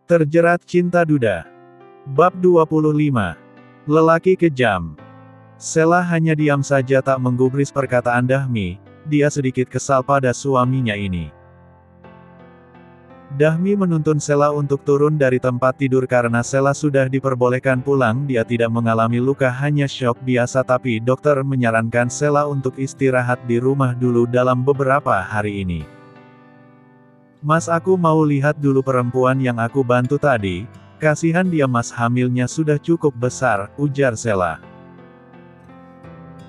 Terjerat cinta duda. Bab 25. Lelaki kejam. Sheila hanya diam saja tak menggubris perkataan Dahmi, dia sedikit kesal pada suaminya ini. Dahmi menuntun Sheila untuk turun dari tempat tidur karena Sheila sudah diperbolehkan pulang, dia tidak mengalami luka hanya syok biasa tapi dokter menyarankan Sheila untuk istirahat di rumah dulu dalam beberapa hari ini. Mas, aku mau lihat dulu perempuan yang aku bantu tadi, kasihan dia mas, hamilnya sudah cukup besar, ujar Sheila.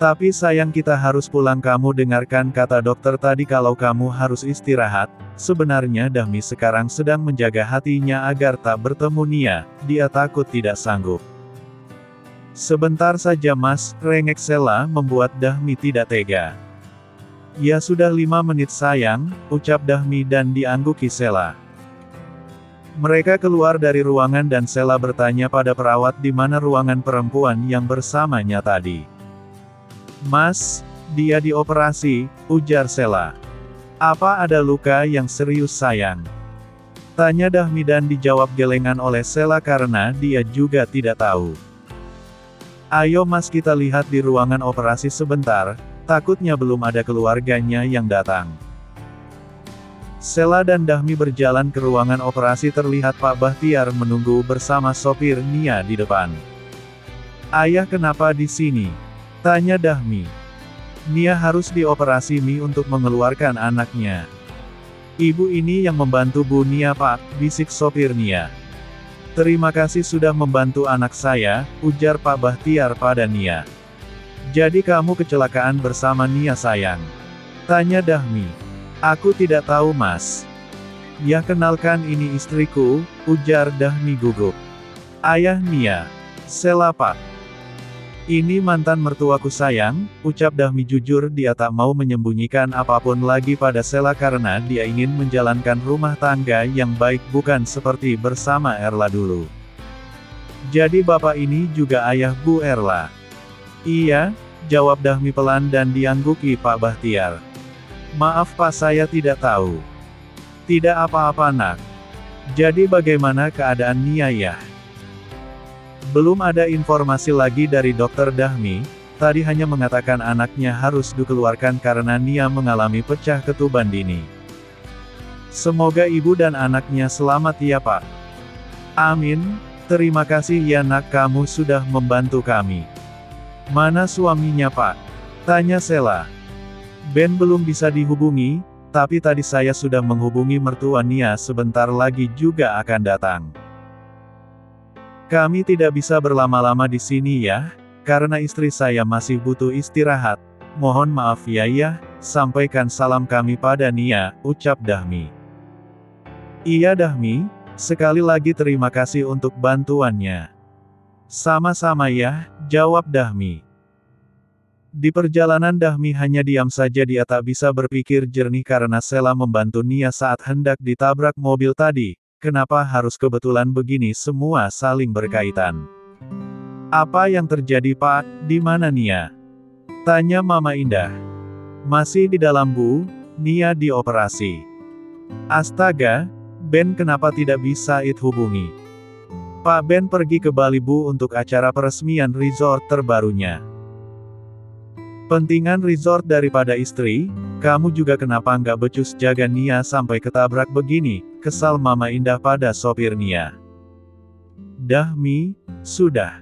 Tapi sayang kita harus pulang, kamu dengarkan kata dokter tadi kalau kamu harus istirahat. Sebenarnya Dahmi sekarang sedang menjaga hatinya agar tak bertemu Nia, dia takut tidak sanggup. Sebentar saja mas, rengek Sheila membuat Dahmi tidak tega. Ya sudah 5 menit sayang, ucap Dahmi dan diangguki Sheila. Mereka keluar dari ruangan dan Sheila bertanya pada perawat di mana ruangan perempuan yang bersamanya tadi. Mas, dia dioperasi, ujar Sheila. Apa ada luka yang serius sayang? Tanya Dahmi dan dijawab gelengan oleh Sheila karena dia juga tidak tahu. Ayo mas kita lihat di ruangan operasi sebentar, takutnya belum ada keluarganya yang datang. Sheila dan Dahmi berjalan ke ruangan operasi, terlihat Pak Bahtiar menunggu bersama sopir Nia di depan. Ayah kenapa di sini? Tanya Dahmi. Nia harus dioperasi Mi untuk mengeluarkan anaknya. Ibu ini yang membantu Bu Nia Pak, bisik sopir Nia. Terima kasih sudah membantu anak saya, ujar Pak Bahtiar pada Nia. Jadi kamu kecelakaan bersama Nia sayang? Tanya Dahmi. Aku tidak tahu mas. Ya kenalkan ini istriku, ujar Dahmi gugup. Ayah Nia. Sheila Pak. Ini mantan mertuaku sayang, ucap Dahmi jujur, dia tak mau menyembunyikan apapun lagi pada Sheila karena dia ingin menjalankan rumah tangga yang baik bukan seperti bersama Erla dulu. Jadi bapak ini juga ayah Bu Erla? Iya, jawab Dahmi pelan dan diangguki Pak Bahtiar. Maaf Pak, saya tidak tahu. Tidak apa-apa nak. Jadi bagaimana keadaan Nia ya? Belum ada informasi lagi dari dokter Dahmi, tadi hanya mengatakan anaknya harus dikeluarkan karena Nia mengalami pecah ketuban dini. Semoga ibu dan anaknya selamat ya Pak. Amin, terima kasih ya nak, kamu sudah membantu kami. Mana suaminya Pak? Tanya Sheila. Ben belum bisa dihubungi, tapi tadi saya sudah menghubungi mertua Nia, sebentar lagi juga akan datang. Kami tidak bisa berlama-lama di sini ya, karena istri saya masih butuh istirahat. Mohon maaf ya ya, sampaikan salam kami pada Nia, ucap Dahmi. Iya Dahmi, sekali lagi terima kasih untuk bantuannya. Sama-sama ya, jawab Dahmi. Di perjalanan Dahmi hanya diam saja, dia tak bisa berpikir jernih karena Sheila membantu Nia saat hendak ditabrak mobil tadi. Kenapa harus kebetulan begini, semua saling berkaitan. Apa yang terjadi Pak, di mana Nia? Tanya Mama Indah. Masih di dalam Bu, Nia dioperasi. Astaga, Ben kenapa tidak bisa hubungi? Pak Ben pergi ke Bali Bu untuk acara peresmian resort terbarunya. Pentingan resort daripada istri, kamu juga kenapa nggak becus jaga Nia sampai ketabrak begini, kesal Mama Indah pada sopir Nia. Dahmi, sudah.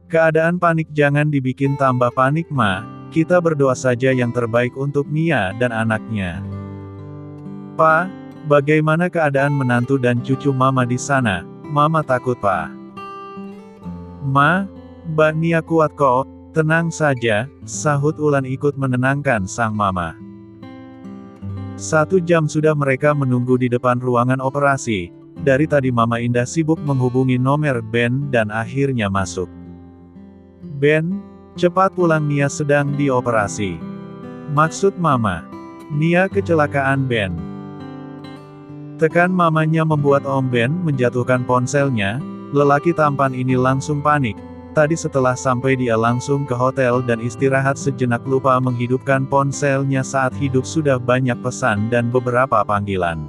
Keadaan panik jangan dibikin tambah panik Ma, kita berdoa saja yang terbaik untuk Nia dan anaknya. Pa, bagaimana keadaan menantu dan cucu Mama di sana? Mama takut Pa. Ma, Mbak Nia kuat kok. Tenang saja, sahut Ulan ikut menenangkan sang mama. 1 jam sudah mereka menunggu di depan ruangan operasi. Dari tadi Mama Indah sibuk menghubungi nomor Ben dan akhirnya masuk. Ben, cepat pulang, Nia sedang dioperasi. Maksud Mama, Nia kecelakaan Ben. Tekan mamanya membuat Om Ben menjatuhkan ponselnya, lelaki tampan ini langsung panik. Tadi setelah sampai dia langsung ke hotel dan istirahat sejenak, lupa menghidupkan ponselnya saat hidup sudah banyak pesan dan beberapa panggilan.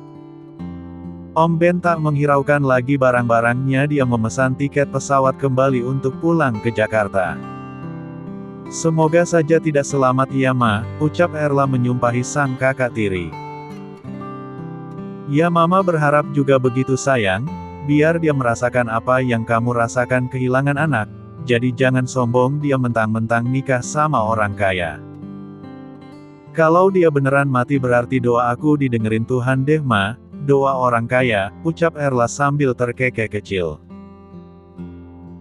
Om Ben tak menghiraukan lagi barang-barangnya, dia memesan tiket pesawat kembali untuk pulang ke Jakarta. Semoga saja tidak selamat ya Ma, ucap Erla menyumpahi sang kakak tiri. Ya Mama berharap juga begitu sayang, biar dia merasakan apa yang kamu rasakan kehilangan anak, jadi jangan sombong dia mentang-mentang nikah sama orang kaya. Kalau dia beneran mati berarti doa aku didengerin Tuhan deh Ma, doa orang kaya, ucap Erla sambil terkekeh kecil.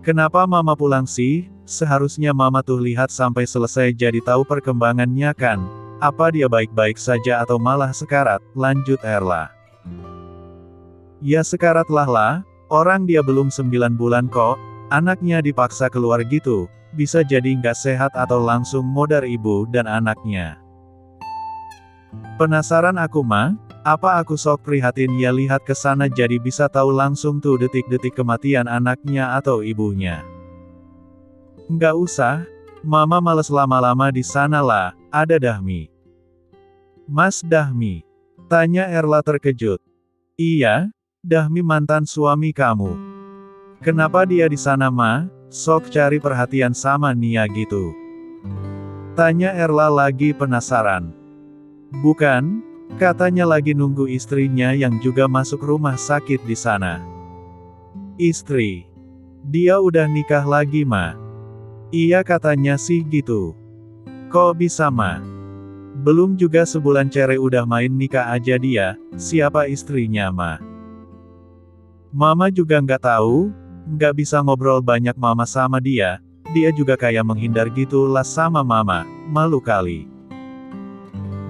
Kenapa Mama pulang sih? Seharusnya Mama tuh lihat sampai selesai jadi tahu perkembangannya kan? Apa dia baik-baik saja atau malah sekarat? Lanjut Erla. Ya sekarat lah, orang dia belum 9 bulan kok, anaknya dipaksa keluar gitu, bisa jadi nggak sehat atau langsung modar ibu dan anaknya. Penasaran aku Ma, apa aku sok prihatin ya lihat ke sana jadi bisa tahu langsung tuh detik-detik kematian anaknya atau ibunya. Nggak usah, Mama males lama-lama di sana lah, ada Dahmi. Mas Dahmi? Tanya Erla terkejut. Iya, Dahmi mantan suami kamu. Kenapa dia di sana Ma? Sok cari perhatian sama Nia gitu. Tanya Erla lagi penasaran. Bukan, katanya lagi nunggu istrinya yang juga masuk rumah sakit di sana. Istri? Dia udah nikah lagi Ma? Iya katanya sih gitu. Kok bisa Ma? Belum juga sebulan cere udah main nikah aja dia, siapa istrinya Ma? Mama juga nggak tahu, nggak bisa ngobrol banyak Mama sama dia juga kayak menghindar gitu lah sama Mama, malu kali.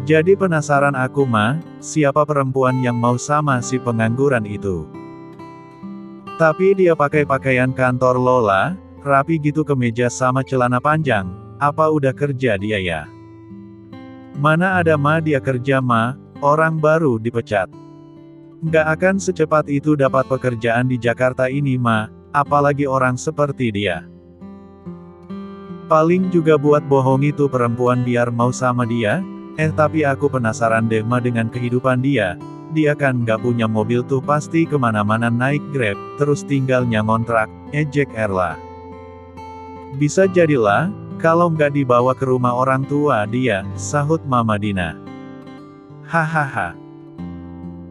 Jadi penasaran aku Ma, siapa perempuan yang mau sama si pengangguran itu? Tapi dia pakai pakaian kantor Lola, rapi gitu kemeja sama celana panjang, apa udah kerja dia ya? Mana ada Ma dia kerja Ma, orang baru dipecat. Nggak akan secepat itu dapat pekerjaan di Jakarta ini Ma, apalagi orang seperti dia. Paling juga buat bohong itu perempuan biar mau sama dia, tapi aku penasaran deh Ma dengan kehidupan dia kan nggak punya mobil tuh pasti kemana-mana naik Grab, terus tinggalnya ngontrak, ejek Erla. Bisa jadilah, kalau nggak dibawa ke rumah orang tua dia, sahut Mama Dina. Hahaha.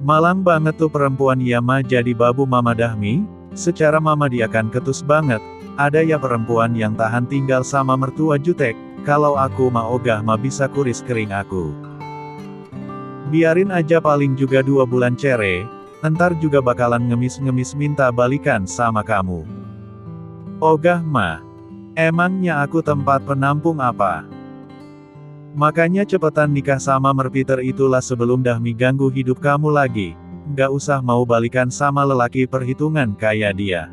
Malang banget tuh perempuan Yama jadi babu Mama Dahmi, secara Mama dia kan ketus banget, ada ya perempuan yang tahan tinggal sama mertua jutek, kalau aku mah ogah mah bisa kuris kering aku. Biarin aja paling juga 2 bulan cere, entar juga bakalan ngemis-ngemis minta balikan sama kamu. Ogah mah, emangnya aku tempat penampung apa? Makanya cepetan nikah sama Merpiter itulah sebelum Dahmi ganggu hidup kamu lagi. Nggak usah mau balikan sama lelaki perhitungan kayak dia.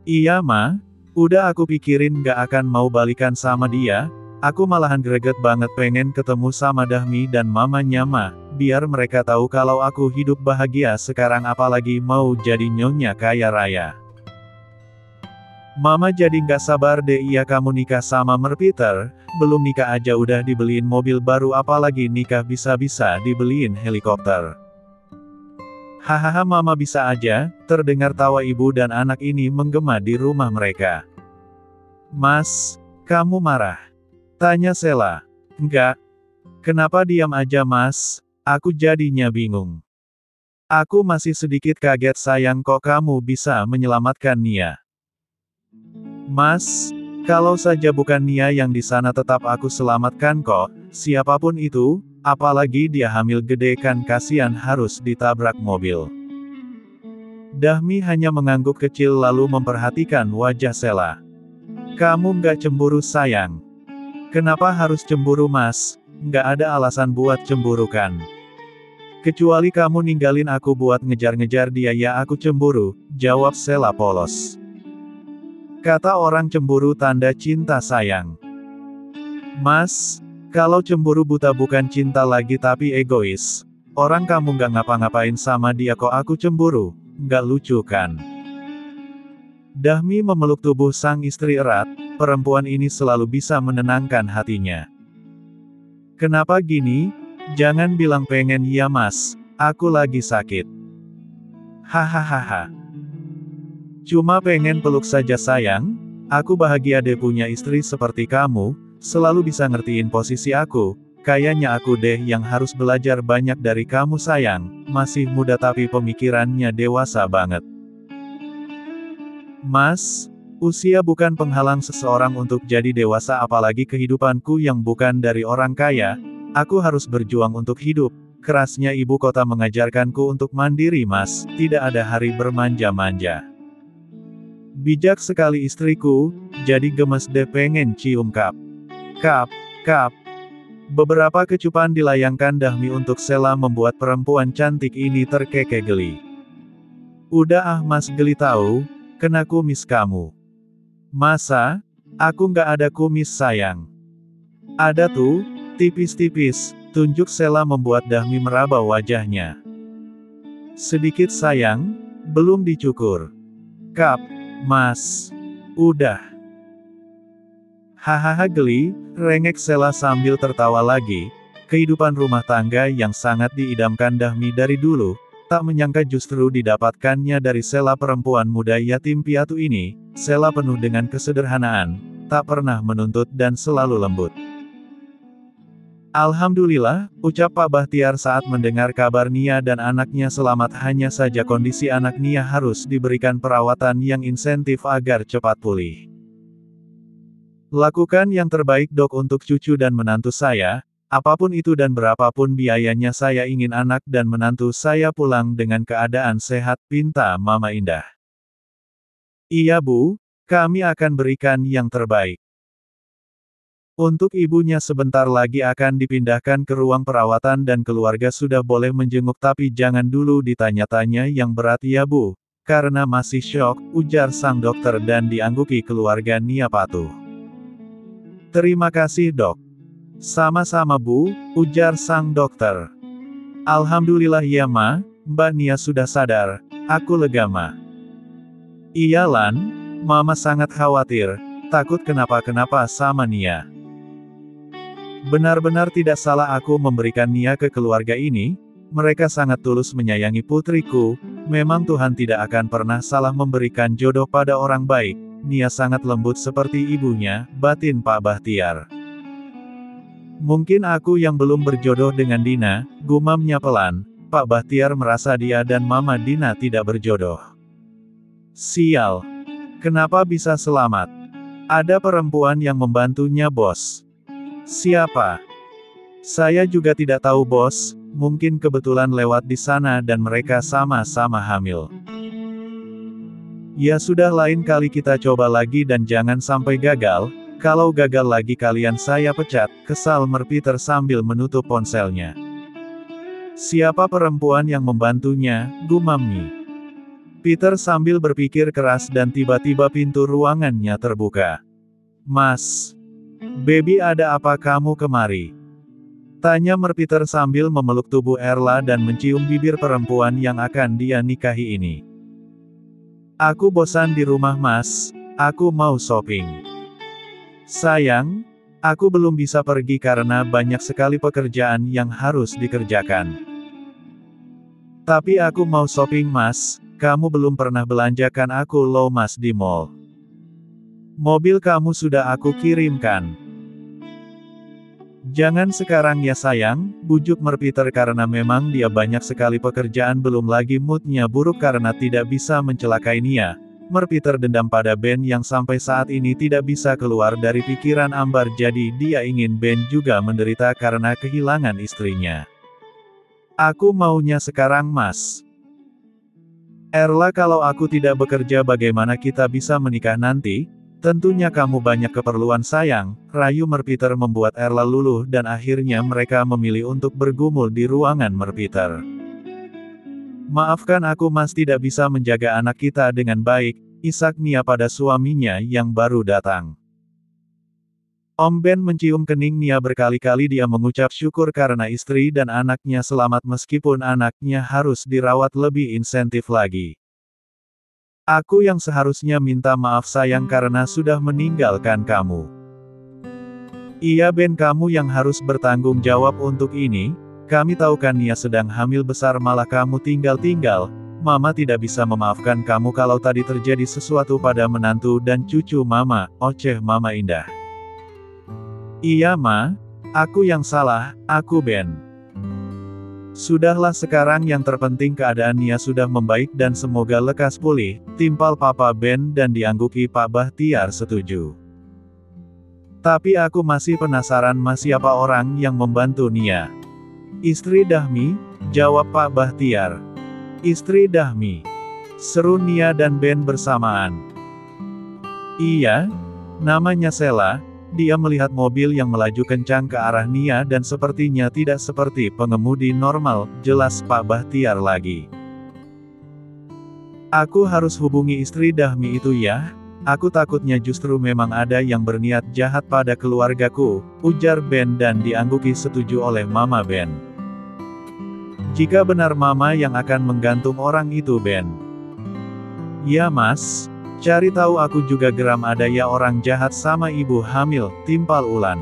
Iya Ma, udah aku pikirin nggak akan mau balikan sama dia, aku malahan greget banget pengen ketemu sama Dahmi dan mamanya Ma, biar mereka tahu kalau aku hidup bahagia sekarang apalagi mau jadi nyonya kaya raya. Mama jadi nggak sabar deh iya kamu nikah sama Merpiter, belum nikah aja udah dibeliin mobil baru apalagi nikah bisa-bisa dibeliin helikopter. Hahaha Mama bisa aja, terdengar tawa ibu dan anak ini menggema di rumah mereka. Mas, kamu marah? Tanya Sela. Enggak. Kenapa diam aja Mas? Aku jadinya bingung. Aku masih sedikit kaget sayang kok kamu bisa menyelamatkan Nia. Mas, kalau saja bukan Nia yang di sana tetap aku selamatkan kok, siapapun itu, apalagi dia hamil gede kan kasihan harus ditabrak mobil. Dahmi hanya mengangguk kecil lalu memperhatikan wajah Sela. Kamu nggak cemburu sayang? Kenapa harus cemburu Mas? Nggak ada alasan buat cemburu kan? Kecuali kamu ninggalin aku buat ngejar-ngejar dia ya aku cemburu, jawab Sela polos. Kata orang cemburu tanda cinta sayang. Mas, kalau cemburu buta bukan cinta lagi tapi egois. Orang kamu nggak ngapa-ngapain sama dia kok aku cemburu, nggak lucu kan? Dahmi memeluk tubuh sang istri erat, perempuan ini selalu bisa menenangkan hatinya. Kenapa gini? Jangan bilang pengen ya Mas. Aku lagi sakit. Hahaha. Cuma pengen peluk saja sayang. Aku bahagia deh punya istri seperti kamu, selalu bisa ngertiin posisi aku. Kayaknya aku deh yang harus belajar banyak dari kamu sayang. Masih muda tapi pemikirannya dewasa banget. Mas, usia bukan penghalang seseorang untuk jadi dewasa apalagi kehidupanku yang bukan dari orang kaya. Aku harus berjuang untuk hidup. Kerasnya ibu kota mengajarkanku untuk mandiri mas, tidak ada hari bermanja-manja. Bijak sekali istriku, jadi gemes deh pengen cium kap. Kap, kap. Beberapa kecupan dilayangkan Dahmi untuk Sela membuat perempuan cantik ini terkekeh geli. Udah ah mas geli tahu, kena kumis kamu. Masa? Aku nggak ada kumis sayang. Ada tuh, tipis-tipis, tunjuk Sela membuat Dahmi meraba wajahnya. Sedikit sayang, belum dicukur. Kap, mas. Udah. Hahaha geli, rengek Sela sambil tertawa lagi. Kehidupan rumah tangga yang sangat diidamkan Dahmi dari dulu, tak menyangka justru didapatkannya dari Sela perempuan muda yatim piatu ini. Sela penuh dengan kesederhanaan, tak pernah menuntut dan selalu lembut. Alhamdulillah, ucap Pak Bahtiar saat mendengar kabar Nia dan anaknya selamat, hanya saja kondisi anak Nia harus diberikan perawatan yang insentif agar cepat pulih. Lakukan yang terbaik dok untuk cucu dan menantu saya, apapun itu dan berapapun biayanya saya ingin anak dan menantu saya pulang dengan keadaan sehat, pinta Mama Indah. Iya Bu, kami akan berikan yang terbaik. Untuk ibunya sebentar lagi akan dipindahkan ke ruang perawatan dan keluarga sudah boleh menjenguk tapi jangan dulu ditanya-tanya yang berat ya Bu, karena masih syok, ujar sang dokter dan diangguki keluarga Nia patuh. Terima kasih dok. Sama-sama Bu, ujar sang dokter. Alhamdulillah ya Ma, Mbak Nia sudah sadar, aku lega Ma. Iya Lan, Mama sangat khawatir, takut kenapa-kenapa sama Nia. Benar-benar tidak salah aku memberikan Nia ke keluarga ini, mereka sangat tulus menyayangi putriku, memang Tuhan tidak akan pernah salah memberikan jodoh pada orang baik. Nia sangat lembut seperti ibunya, batin Pak Bahtiar. Mungkin aku yang belum berjodoh dengan Dina, gumamnya pelan. Pak Bahtiar merasa dia dan Mama Dina tidak berjodoh. Sial. Kenapa bisa selamat? Ada perempuan yang membantunya bos. Siapa? Saya juga tidak tahu bos, mungkin kebetulan lewat di sana dan mereka sama-sama hamil. Ya sudah lain kali kita coba lagi dan jangan sampai gagal, kalau gagal lagi kalian saya pecat, kesal Merpeter sambil menutup ponselnya. Siapa perempuan yang membantunya, gumamnya. Peter sambil berpikir keras dan tiba-tiba pintu ruangannya terbuka. Mas. Baby ada apa kamu kemari? Tanya Merpeter sambil memeluk tubuh Erla dan mencium bibir perempuan yang akan dia nikahi ini. Aku bosan di rumah mas, aku mau shopping. Sayang, aku belum bisa pergi karena banyak sekali pekerjaan yang harus dikerjakan. Tapi aku mau shopping mas, kamu belum pernah belanjakan aku loh mas di mall. Mobil kamu sudah aku kirimkan. Jangan sekarang ya sayang, bujuk Merpeter karena memang dia banyak sekali pekerjaan belum lagi moodnya buruk karena tidak bisa mencelakai Nia. Merpeter dendam pada Ben yang sampai saat ini tidak bisa keluar dari pikiran Ambar jadi dia ingin Ben juga menderita karena kehilangan istrinya. Aku maunya sekarang mas. Erla kalau aku tidak bekerja bagaimana kita bisa menikah nanti? Tentunya kamu banyak keperluan sayang, rayu Merpeter membuat Erla luluh dan akhirnya mereka memilih untuk bergumul di ruangan Merpeter. Maafkan aku mas tidak bisa menjaga anak kita dengan baik, isak Nia pada suaminya yang baru datang. Om Ben mencium kening Nia berkali-kali dia mengucap syukur karena istri dan anaknya selamat meskipun anaknya harus dirawat lebih insentif lagi. Aku yang seharusnya minta maaf sayang karena sudah meninggalkan kamu. Iya Ben kamu yang harus bertanggung jawab untuk ini, Kami tahu kan Nia sedang hamil besar malah kamu tinggal-tinggal. Mama tidak bisa memaafkan kamu kalau tadi terjadi sesuatu pada menantu dan cucu Mama, oceh Mama Indah. Iya Ma, aku yang salah, aku Ben. Sudahlah sekarang yang terpenting keadaan Nia sudah membaik dan semoga lekas pulih, timpal Papa Ben dan diangguki Pak Bahtiar setuju. Tapi aku masih penasaran siapa orang yang membantu Nia. Istri Dahmi, jawab Pak Bahtiar. Istri Dahmi, seru Nia dan Ben bersamaan. Iya, namanya Sela. Dia melihat mobil yang melaju kencang ke arah Nia dan sepertinya tidak seperti pengemudi normal, jelas Pak Bahtiar lagi. Aku harus hubungi istri Dahmi itu ya. Aku takutnya justru memang ada yang berniat jahat pada keluargaku, ujar Ben dan diangguki setuju oleh Mama Ben. Jika benar Mama yang akan menggantung orang itu Ben. Ya Mas, cari tahu aku juga geram ada ya orang jahat sama ibu hamil, timpal Ulan.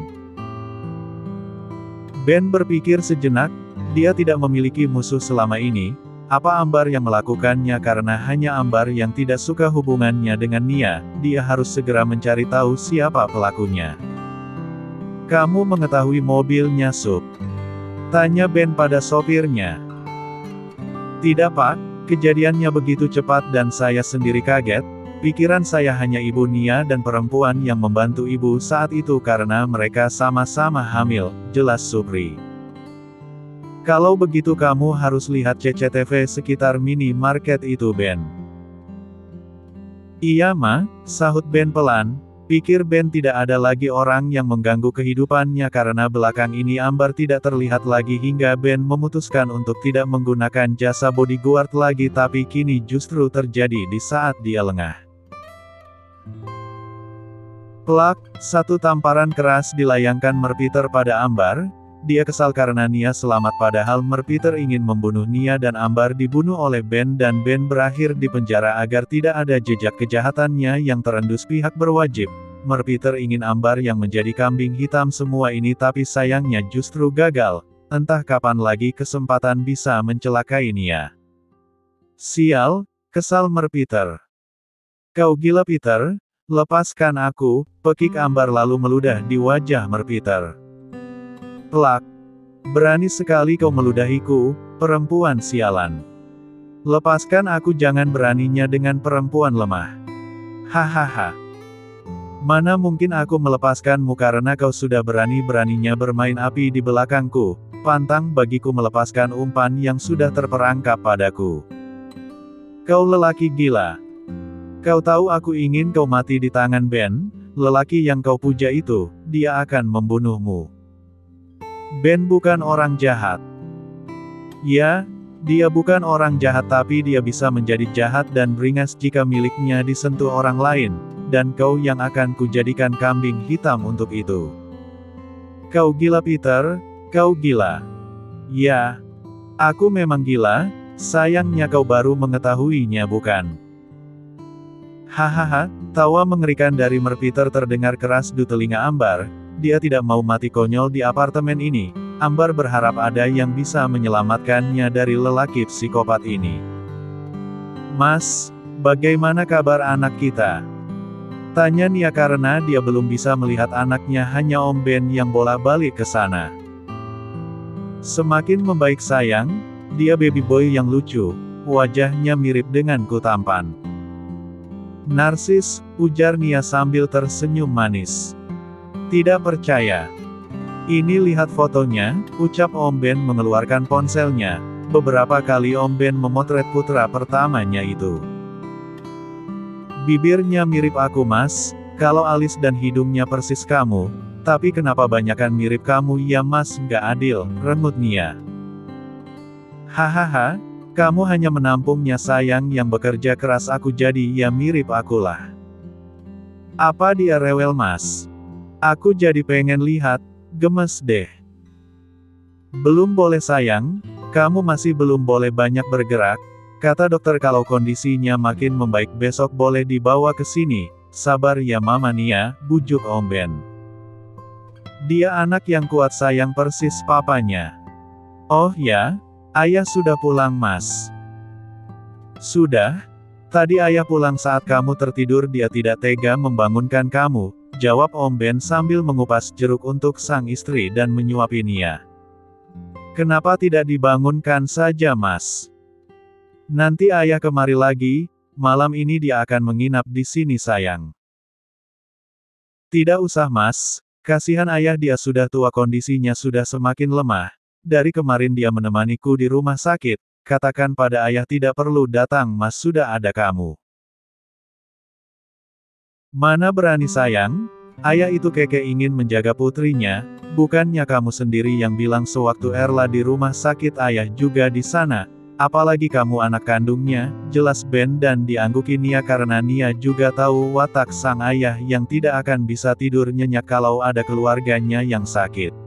Ben berpikir sejenak, dia tidak memiliki musuh selama ini. Apa Ambar yang melakukannya karena hanya Ambar yang tidak suka hubungannya dengan Nia, dia harus segera mencari tahu siapa pelakunya. Kamu mengetahui mobilnya Sup? Tanya Ben pada sopirnya. Tidak Pak, kejadiannya begitu cepat dan saya sendiri kaget, pikiran saya hanya ibu Nia dan perempuan yang membantu ibu saat itu karena mereka sama-sama hamil, jelas Supri. Kalau begitu kamu harus lihat CCTV sekitar minimarket itu Ben. Iya Ma, sahut Ben pelan, pikir Ben tidak ada lagi orang yang mengganggu kehidupannya karena belakang ini Ambar tidak terlihat lagi hingga Ben memutuskan untuk tidak menggunakan jasa bodyguard lagi tapi kini justru terjadi di saat dia lengah. Plak, satu tamparan keras dilayangkan Merpiter pada Ambar. Dia kesal karena Nia selamat padahal Merpiter ingin membunuh Nia dan Ambar dibunuh oleh Ben dan Ben berakhir di penjara agar tidak ada jejak kejahatannya yang terendus pihak berwajib. Merpiter ingin Ambar yang menjadi kambing hitam semua ini tapi sayangnya justru gagal. Entah kapan lagi kesempatan bisa mencelakai Nia. Sial, kesal Merpiter. Kau gila Peter, lepaskan aku, pekik Ambar lalu meludah di wajah Merpiter. Plak. Berani sekali kau meludahiku, perempuan sialan. Lepaskan aku jangan beraninya dengan perempuan lemah. Hahaha. Mana mungkin aku melepaskanmu karena kau sudah berani-beraninya bermain api di belakangku, pantang bagiku melepaskan umpan yang sudah terperangkap padaku. Kau lelaki gila. Kau tahu aku ingin kau mati di tangan Ben, lelaki yang kau puja itu, dia akan membunuhmu. Ben bukan orang jahat. Ya, dia bukan orang jahat tapi dia bisa menjadi jahat dan beringas jika miliknya disentuh orang lain, dan kau yang akan kujadikan kambing hitam untuk itu. Kau gila Peter, kau gila. Ya, aku memang gila, sayangnya kau baru mengetahuinya bukan? Hahaha, tawa mengerikan dari Merpiter terdengar keras di telinga Ambar. Dia tidak mau mati konyol di apartemen ini. Ambar berharap ada yang bisa menyelamatkannya dari lelaki psikopat ini. Mas, bagaimana kabar anak kita? Tanya Nia karena dia belum bisa melihat anaknya hanya Om Ben yang bolak-balik ke sana. Semakin membaik sayang, dia baby boy yang lucu, wajahnya mirip denganku tampan. Narsis, ujar Nia sambil tersenyum manis. Tidak percaya. Ini lihat fotonya, ucap Om Ben mengeluarkan ponselnya. Beberapa kali Om Ben memotret putra pertamanya itu. Bibirnya mirip aku Mas, kalau alis dan hidungnya persis kamu, tapi kenapa banyakan mirip kamu ya Mas, nggak adil, rengut Nia. Hahaha, kamu hanya menampungnya sayang yang bekerja keras aku jadi ya mirip akulah. Apa dia rewel Mas? Aku jadi pengen lihat, gemes deh. Belum boleh sayang, kamu masih belum boleh banyak bergerak, kata dokter kalau kondisinya makin membaik besok boleh dibawa ke sini, sabar ya Mama Nia, bujuk Om Ben. Dia anak yang kuat sayang persis papanya. Oh ya, ayah sudah pulang Mas. Sudah? Tadi ayah pulang saat kamu tertidur dia tidak tega membangunkan kamu, jawab Om Ben sambil mengupas jeruk untuk sang istri dan menyuapi Nia. Kenapa tidak dibangunkan saja Mas? Nanti ayah kemari lagi, malam ini dia akan menginap di sini sayang. Tidak usah Mas, kasihan ayah dia sudah tua kondisinya sudah semakin lemah. Dari kemarin dia menemaniku di rumah sakit, katakan pada ayah tidak perlu datang Mas sudah ada kamu. Mana berani sayang, ayah itu keke ingin menjaga putrinya, bukannya kamu sendiri yang bilang sewaktu Erla di rumah sakit ayah juga di sana, apalagi kamu anak kandungnya, jelas Ben dan diangguki Nia karena Nia juga tahu watak sang ayah yang tidak akan bisa tidur nyenyak kalau ada keluarganya yang sakit.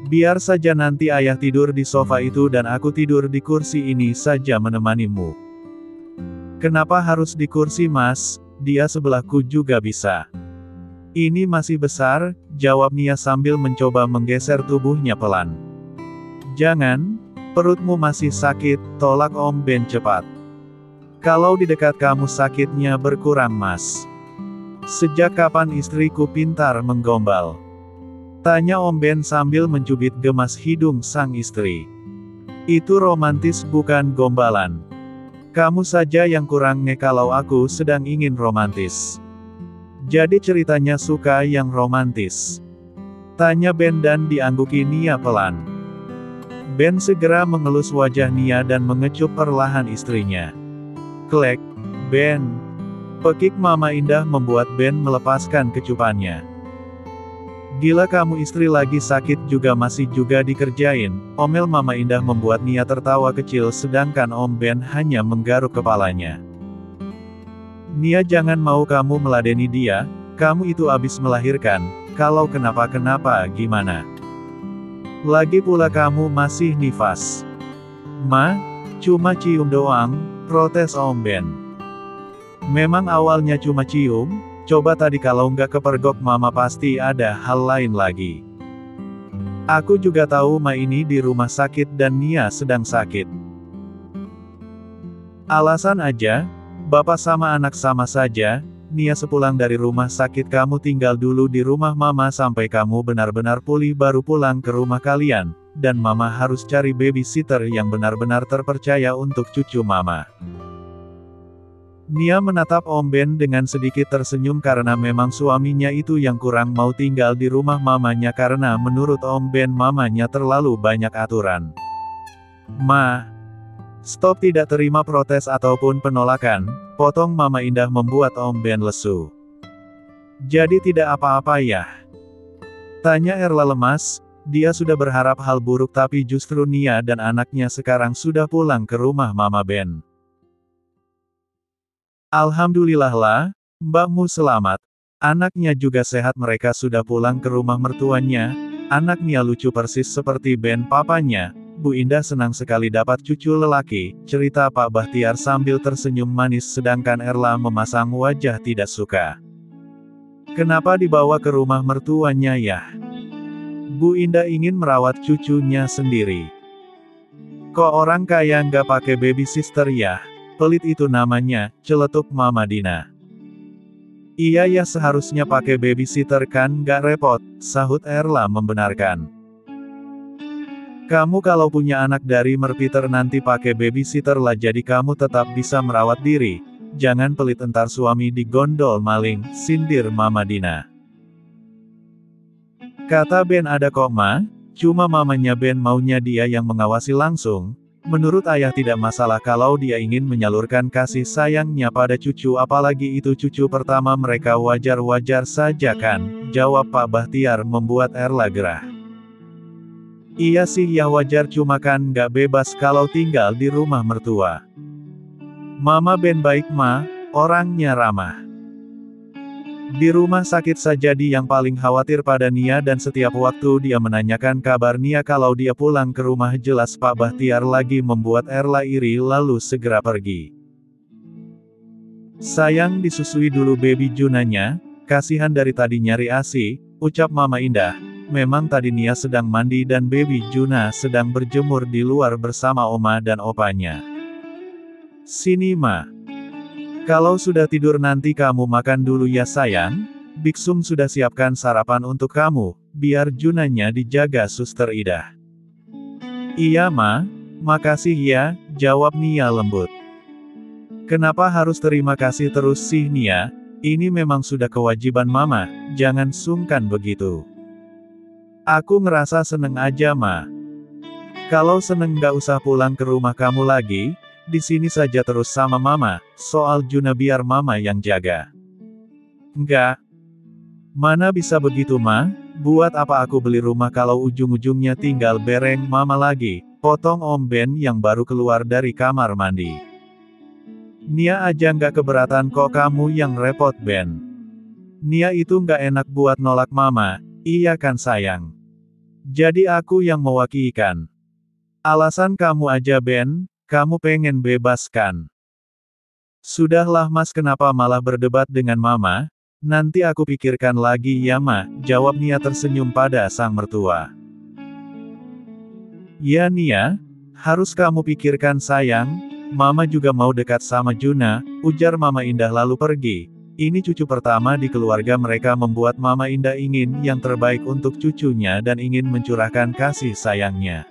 Biar saja nanti ayah tidur di sofa itu dan aku tidur di kursi ini saja menemanimu. Kenapa harus di kursi Mas, dia sebelahku juga bisa. Ini masih besar, jawab Nia sambil mencoba menggeser tubuhnya pelan. Jangan, perutmu masih sakit, tolak Om Ben cepat. Kalau di dekat kamu sakitnya berkurang Mas. Sejak kapan istriku pintar menggombal? Tanya Om Ben sambil mencubit gemas hidung sang istri. Itu romantis bukan gombalan. Kamu saja yang kurang nge kalau aku sedang ingin romantis. Jadi ceritanya suka yang romantis? Tanya Ben dan diangguki Nia pelan. Ben segera mengelus wajah Nia dan mengecup perlahan istrinya. Klek, Ben. Pekik Mama Indah membuat Ben melepaskan kecupannya. Gila kamu istri lagi sakit juga masih juga dikerjain, omel Mama Indah membuat Nia tertawa kecil sedangkan Om Ben hanya menggaruk kepalanya. Nia jangan mau kamu meladeni dia, kamu itu abis melahirkan, kalau kenapa-kenapa gimana? Lagi pula kamu masih nifas. Ma, cuma cium doang, protes Om Ben. Memang awalnya cuma cium? Coba tadi kalau nggak kepergok Mama pasti ada hal lain lagi. Aku juga tahu Ma ini di rumah sakit dan Nia sedang sakit. Alasan aja, Bapak sama anak sama saja, Nia sepulang dari rumah sakit kamu tinggal dulu di rumah Mama sampai kamu benar-benar pulih baru pulang ke rumah kalian, dan Mama harus cari babysitter yang benar-benar terpercaya untuk cucu Mama. Nia menatap Om Ben dengan sedikit tersenyum karena memang suaminya itu yang kurang mau tinggal di rumah mamanya karena menurut Om Ben mamanya terlalu banyak aturan. Ma. Stop tidak terima protes ataupun penolakan, potong Mama Indah membuat Om Ben lesu. Jadi tidak apa-apa ya? Tanya Erla lemas, dia sudah berharap hal buruk tapi justru Nia dan anaknya sekarang sudah pulang ke rumah Mama Ben. Alhamdulillah lah, mbakmu selamat. Anaknya juga sehat mereka sudah pulang ke rumah mertuanya. Anak Nia lucu persis seperti Ben papanya. Bu Indah senang sekali dapat cucu lelaki, cerita Pak Bahtiar sambil tersenyum manis sedangkan Erla memasang wajah tidak suka. Kenapa dibawa ke rumah mertuanya ya? Bu Indah ingin merawat cucunya sendiri. Kok orang kaya nggak pakai babysitter ya? Pelit itu namanya, celetuk Mama Dina. Iya ya seharusnya pakai babysitter kan nggak repot, sahut Erla membenarkan. Kamu kalau punya anak dari merpiter nanti pakai babysitter lah jadi kamu tetap bisa merawat diri. Jangan pelit entar suami digondol maling, sindir Mama Dina. Kata Ben ada kok Ma, cuma mamanya Ben maunya dia yang mengawasi langsung. Menurut ayah tidak masalah kalau dia ingin menyalurkan kasih sayangnya pada cucu apalagi itu cucu pertama mereka wajar-wajar saja kan, jawab Pak Bahtiar membuat Erla gerah. Iya sih ya wajar cuma kan nggak bebas kalau tinggal di rumah mertua. Mama Ben baik Ma, orangnya ramah. Di rumah sakit saja dia yang paling khawatir pada Nia dan setiap waktu dia menanyakan kabar Nia kalau dia pulang ke rumah jelas Pak Bahtiar lagi membuat Erla iri lalu segera pergi. Sayang disusui dulu baby Junanya, kasihan dari tadi nyari ASI, ucap Mama Indah. memang tadi Nia sedang mandi dan baby Juna sedang berjemur di luar bersama oma dan opanya. Sini Ma. Kalau sudah tidur nanti kamu makan dulu ya sayang. Biksum sudah siapkan sarapan untuk kamu, biar Junanya dijaga Suster Ida. Iya Ma, makasih ya, jawab Nia lembut. Kenapa harus terima kasih terus sih Nia? Ini memang sudah kewajiban Mama, jangan sungkan begitu. Aku ngerasa seneng aja Ma. Kalau seneng gak usah pulang ke rumah kamu lagi, di sini saja terus sama Mama, soal Juna biar Mama yang jaga. Enggak. Mana bisa begitu Ma? Buat apa aku beli rumah kalau ujung-ujungnya tinggal bereng Mama lagi, potong Om Ben yang baru keluar dari kamar mandi. Nia aja nggak keberatan kok kamu yang repot Ben. Nia itu nggak enak buat nolak Mama, iya kan sayang? Jadi aku yang mewakilkan. Alasan kamu aja Ben, kamu pengen bebas kan? Sudahlah Mas kenapa malah berdebat dengan Mama? Nanti aku pikirkan lagi ya Ma, jawab Nia tersenyum pada sang mertua. Ya Nia, harus kamu pikirkan sayang, Mama juga mau dekat sama Juna, ujar Mama Indah lalu pergi. Ini cucu pertama di keluarga mereka membuat Mama Indah ingin yang terbaik untuk cucunya dan ingin mencurahkan kasih sayangnya.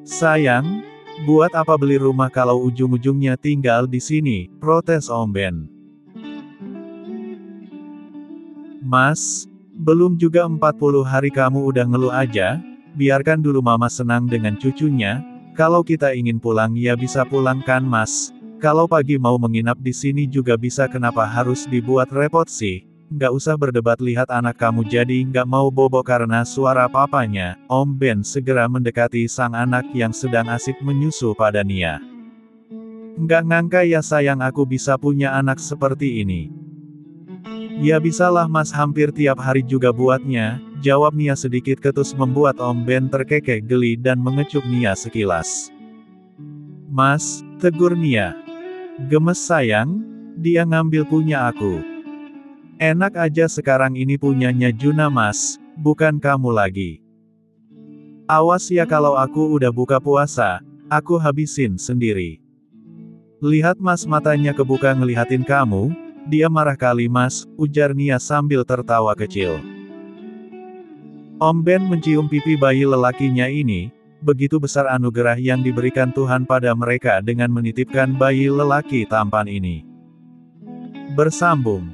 Sayang, buat apa beli rumah kalau ujung-ujungnya tinggal di sini, protes Om Ben. Mas, belum juga 40 hari kamu udah ngeluh aja, biarkan dulu Mama senang dengan cucunya, kalau kita ingin pulang ya bisa pulang kan Mas, kalau pagi mau menginap di sini juga bisa kenapa harus dibuat repot sih, nggak usah berdebat lihat anak kamu jadi nggak mau bobo karena suara papanya, Om Ben segera mendekati sang anak yang sedang asik menyusu pada Nia. Nggak ngangka ya sayang aku bisa punya anak seperti ini. Ya bisalah Mas hampir tiap hari juga buatnya, jawab Nia sedikit ketus membuat Om Ben terkekeh geli dan mengecup Nia sekilas. Mas, tegur Nia. Gemes sayang, dia ngambil punya aku. Enak aja sekarang ini punyanya Juna Mas, bukan kamu lagi. Awas ya kalau aku udah buka puasa, aku habisin sendiri. Lihat Mas matanya kebuka ngelihatin kamu. Dia marah kali Mas, ujar Nia sambil tertawa kecil. Om Ben mencium pipi bayi lelakinya ini, begitu besar anugerah yang diberikan Tuhan pada mereka dengan menitipkan bayi lelaki tampan ini. Bersambung.